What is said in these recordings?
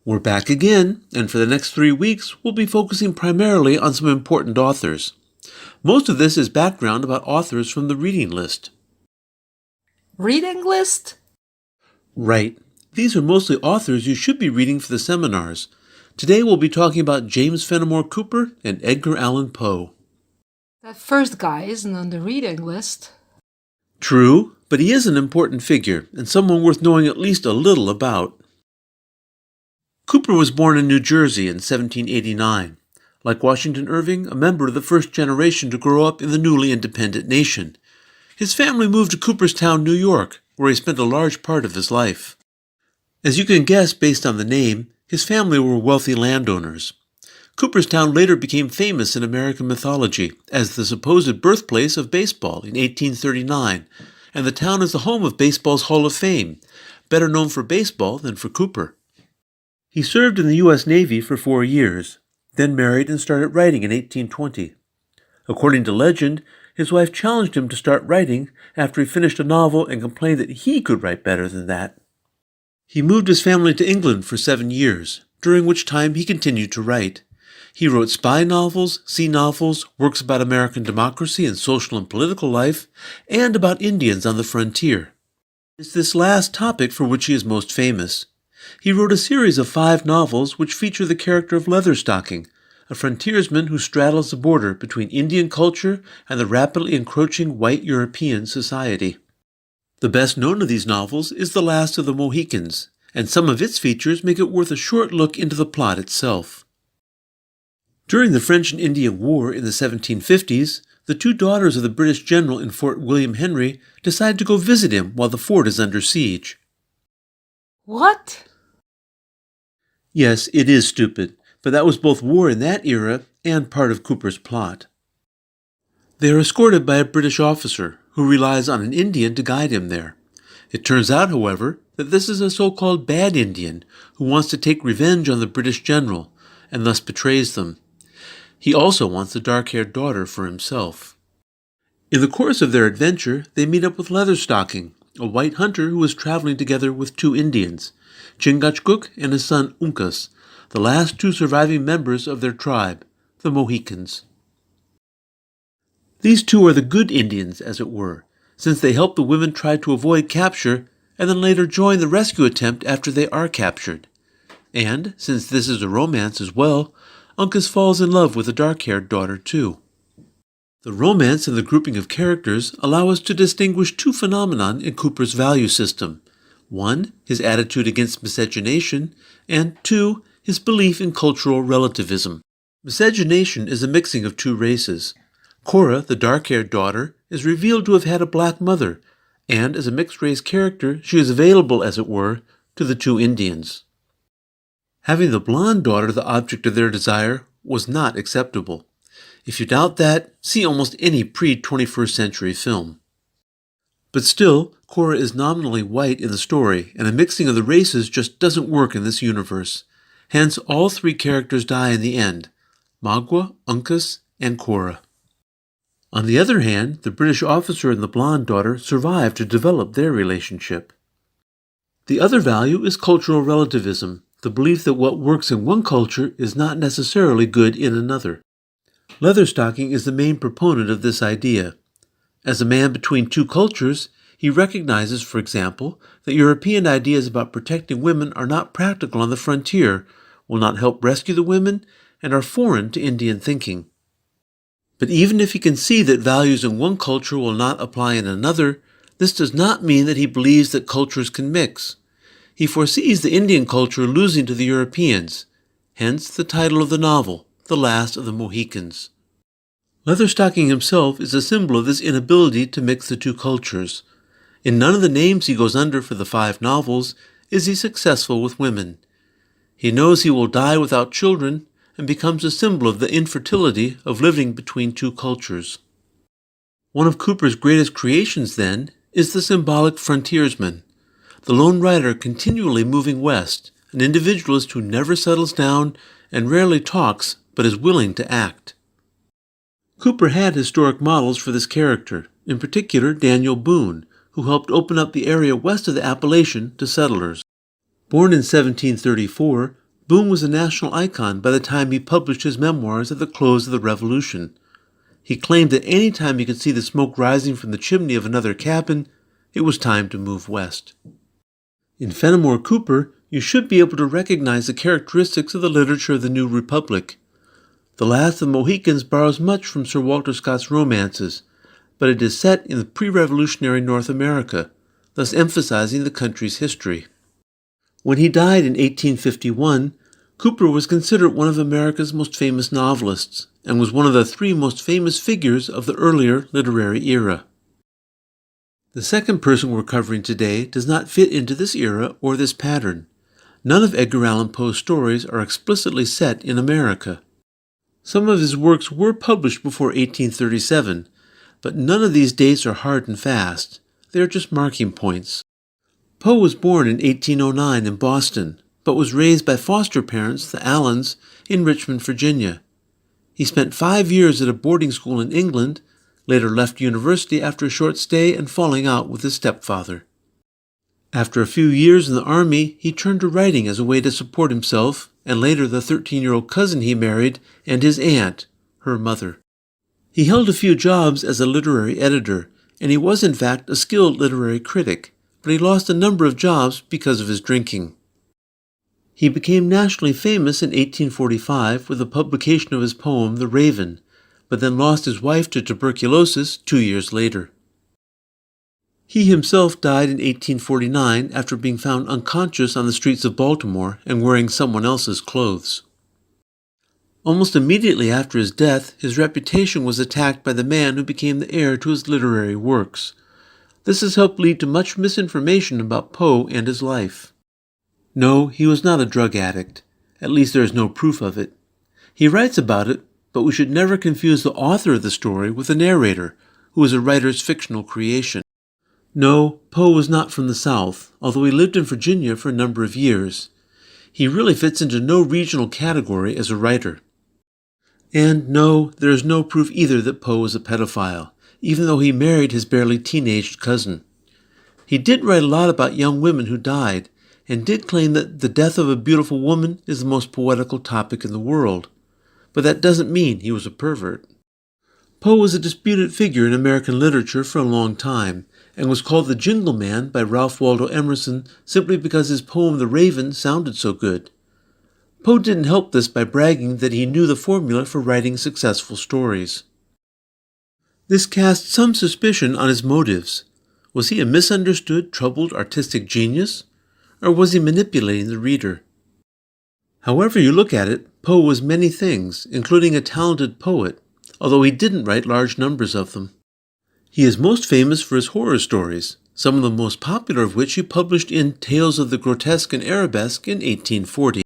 We're back again, and for the next 3 weeks, we'll be focusing primarily on some important authors. Most of this is background about authors from the reading list. Reading list? Right. These are mostly authors you should be reading for the seminars. Today we'll be talking about James Fenimore Cooper and Edgar Allan Poe. That first guy isn't on the reading list. True, but he is an important figure, and someone worth knowing at least a little about. Cooper was born in New Jersey in 1789. Like Washington Irving, a member of the first generation to grow up in the newly independent nation. His family moved to Cooperstown, New York, where he spent a large part of his life. As you can guess based on the name, his family were wealthy landowners. Cooperstown later became famous in American mythology as the supposed birthplace of baseball in 1839, and the town is the home of baseball's Hall of Fame, better known for baseball than for Cooper. He served in the U.S. Navy for 4 years, then married and started writing in 1820. According to legend, his wife challenged him to start writing after he finished a novel and complained that he could write better than that. He moved his family to England for 7 years, during which time he continued to write. He wrote spy novels, sea novels, works about American democracy and social and political life, and about Indians on the frontier. It's this last topic for which he is most famous. He wrote a series of 5 novels which feature the character of Leatherstocking, a frontiersman who straddles the border between Indian culture and the rapidly encroaching white European society. The best known of these novels is The Last of the Mohicans, and some of its features make it worth a short look into the plot itself. During the French and Indian War in the 1750s, the 2 daughters of the British general in Fort William Henry decide to go visit him while the fort is under siege. What? Yes, it is stupid, but that was both war in that era and part of Cooper's plot. They are escorted by a British officer who relies on an Indian to guide him there. It turns out, however, that this is a so-called bad Indian who wants to take revenge on the British general and thus betrays them. He also wants the dark-haired daughter for himself. In the course of their adventure, they meet up with Leatherstocking, a white hunter who is traveling together with 2 Indians, Chingachgook and his son Uncas, the last 2 surviving members of their tribe, the Mohicans. These 2 are the good Indians, as it were, since they help the women try to avoid capture and then later join the rescue attempt after they are captured. And, since this is a romance as well, Uncas falls in love with the dark-haired daughter too. The romance and the grouping of characters allow us to distinguish 2 phenomena in Cooper's value system. 1, his attitude against miscegenation, and 2, his belief in cultural relativism. Miscegenation is a mixing of 2 races. Cora, the dark-haired daughter, is revealed to have had a black mother, and as a mixed-race character, she is available, as it were, to the 2 Indians. Having the blonde daughter the object of their desire was not acceptable. If you doubt that, see almost any pre-21st century film. But still, Cora is nominally white in the story, and the mixing of the races just doesn't work in this universe. Hence, all 3 characters die in the end, Magua, Uncas, and Cora. On the other hand, the British officer and the blonde daughter survive to develop their relationship. The other value is cultural relativism, the belief that what works in one culture is not necessarily good in another. Leatherstocking is the main proponent of this idea. As a man between 2 cultures, he recognizes, for example, that European ideas about protecting women are not practical on the frontier, will not help rescue the women, and are foreign to Indian thinking. But even if he can see that values in one culture will not apply in another, this does not mean that he believes that cultures can mix. He foresees the Indian culture losing to the Europeans, hence the title of the novel, The Last of the Mohicans. Leatherstocking himself is a symbol of this inability to mix the 2 cultures. In none of the names he goes under for the 5 novels is he successful with women. He knows he will die without children and becomes a symbol of the infertility of living between 2 cultures. One of Cooper's greatest creations, then, is the symbolic frontiersman, the lone rider continually moving west, an individualist who never settles down and rarely talks but is willing to act. Cooper had historic models for this character, in particular Daniel Boone, who helped open up the area west of the Appalachian to settlers. Born in 1734, Boone was a national icon by the time he published his memoirs at the close of the Revolution. He claimed that any time he could see the smoke rising from the chimney of another cabin, it was time to move west. In Fenimore Cooper, you should be able to recognize the characteristics of the literature of the New Republic. The Last of the Mohicans borrows much from Sir Walter Scott's romances, but it is set in the pre-revolutionary North America, thus emphasizing the country's history. When he died in 1851, Cooper was considered one of America's most famous novelists, and was one of the three most famous figures of the earlier literary era. The second person we're covering today does not fit into this era or this pattern. None of Edgar Allan Poe's stories are explicitly set in America. Some of his works were published before 1837, but none of these dates are hard and fast. They are just marking points. Poe was born in 1809 in Boston, but was raised by foster parents, the Allans, in Richmond, Virginia. He spent 5 years at a boarding school in England, later left university after a short stay and falling out with his stepfather. After a few years in the army, he turned to writing as a way to support himself, and later the 13-year-old cousin he married and his aunt, her mother. He held a few jobs as a literary editor, and he was in fact a skilled literary critic, but he lost a number of jobs because of his drinking. He became nationally famous in 1845 with the publication of his poem The Raven, but then lost his wife to tuberculosis 2 years later. He himself died in 1849 after being found unconscious on the streets of Baltimore and wearing someone else's clothes. Almost immediately after his death, his reputation was attacked by the man who became the heir to his literary works. This has helped lead to much misinformation about Poe and his life. No, he was not a drug addict. At least there is no proof of it. He writes about it, but we should never confuse the author of the story with the narrator, who is a writer's fictional creation. No, Poe was not from the South, although he lived in Virginia for a number of years. He really fits into no regional category as a writer. And no, there is no proof either that Poe was a pedophile, even though he married his barely teenaged cousin. He did write a lot about young women who died, and did claim that the death of a beautiful woman is the most poetical topic in the world. But that doesn't mean he was a pervert. Poe was a disputed figure in American literature for a long time, and was called the Jingle Man by Ralph Waldo Emerson simply because his poem The Raven sounded so good. Poe didn't help this by bragging that he knew the formula for writing successful stories. This cast some suspicion on his motives. Was he a misunderstood, troubled artistic genius? Or was he manipulating the reader? However you look at it, Poe was many things, including a talented poet, although he didn't write large numbers of them. He is most famous for his horror stories, some of the most popular of which he published in Tales of the Grotesque and Arabesque in 1840.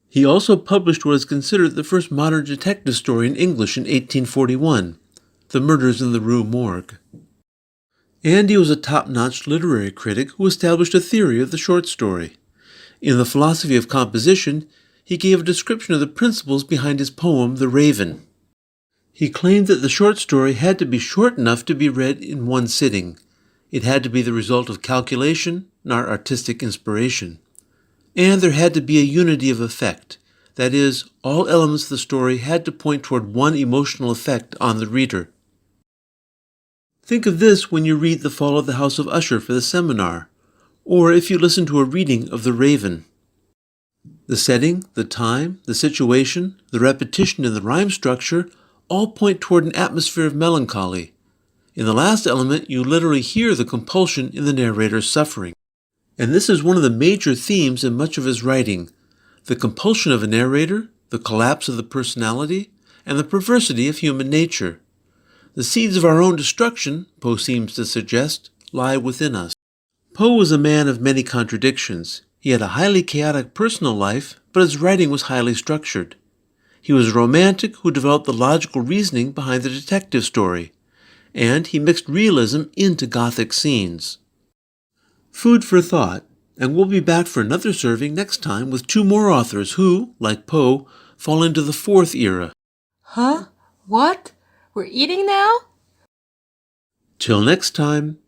He also published what is considered the first modern detective story in English in 1841, The Murders in the Rue Morgue. And he was a top-notch literary critic who established a theory of the short story. In The Philosophy of Composition, he gave a description of the principles behind his poem The Raven. He claimed that the short story had to be short enough to be read in one sitting. It had to be the result of calculation, not artistic inspiration. And there had to be a unity of effect. That is, all elements of the story had to point toward one emotional effect on the reader. Think of this when you read The Fall of the House of Usher for the seminar, or if you listen to a reading of The Raven. The setting, the time, the situation, the repetition and the rhyme structure all point toward an atmosphere of melancholy. In the last element, you literally hear the compulsion in the narrator's suffering. And this is one of the major themes in much of his writing: the compulsion of a narrator, the collapse of the personality, and the perversity of human nature. The seeds of our own destruction, Poe seems to suggest, lie within us. Poe was a man of many contradictions. He had a highly chaotic personal life, but his writing was highly structured. He was a romantic who developed the logical reasoning behind the detective story, and he mixed realism into Gothic scenes. Food for thought, and we'll be back for another serving next time with 2 more authors who, like Poe, fall into the 4th era. Huh? What? We're eating now? Till next time.